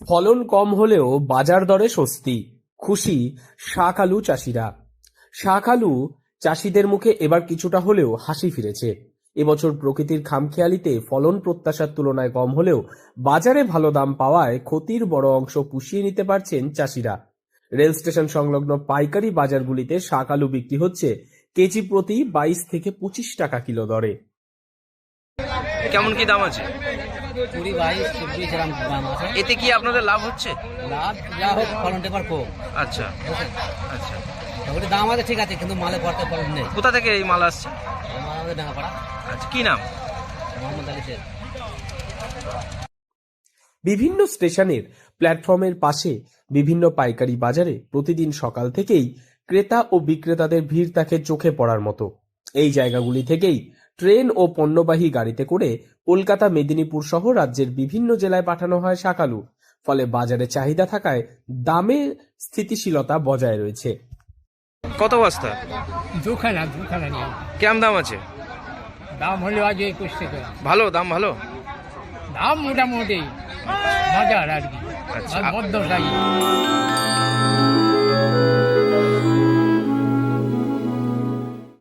ফলন কম হলেও বাজার দরে স্বস্তি, খুশি শাক আলু চাষিরা। শাক আলু চাষিদের মুখে এবার কিছুটা হলেও হাসি ফিরেছে। এবছর প্রকৃতির খামখেয়ালিতে ফলন প্রত্যাশার তুলনায় কম হলেও বাজারে ভালো দাম পাওয়ায় ক্ষতির বড় অংশ পুষিয়ে নিতে পারছেন চাষিরা। রেল স্টেশন সংলগ্ন পাইকারি বাজারগুলিতে শাক আলু বিক্রি হচ্ছে কেজি প্রতি 22 থেকে 25 টাকা কিলো দরে। কেমন কি দাম আছে? 20, 22, 24 এরকম দাম আছে। এতে কি আপনাদের লাভ হচ্ছে? লাভ যা হোক ফলনটা এবার কম। আচ্ছা আচ্ছা। ওটা দাম আছে ঠিক আছে, কিন্তু মালে পড়তে ফলন নেই। কোথা থেকে এই মাল আসছে? আমাদের ডাঙ্গাপাড়া। আচ্ছা, কি নাম? মোহাম্মদ আলী শেখ। বিভিন্ন স্টেশনের প্ল্যাটফর্মের পাশে বিভিন্ন পাইকারি বাজারে প্রতিদিন সকাল থেকেই ক্রেতা ও বিক্রেতাদের ভিড় থাকে চোখে পড়ার মতো। এই জায়গাগুলি থেকেই ট্রেন ও পণ্যবাহী গাড়িতে করে কলকাতা, মেদিনীপুর সহ রাজ্যের বিভিন্ন জেলায় পাঠানো হয় শাক আলু। ফলে বাজারে চাহিদা থাকায় দামে স্থিতিশীলতা বজায় রয়েছে। কত বস্তা? দুখানা নিয়ে কেমন দাম আছে? দাম হলো আজ 21 টাকা। ভালো দাম? ভালো দাম মোটামুটি বাজার আর কি, আচ্ছা। মধ্যম সাইজ।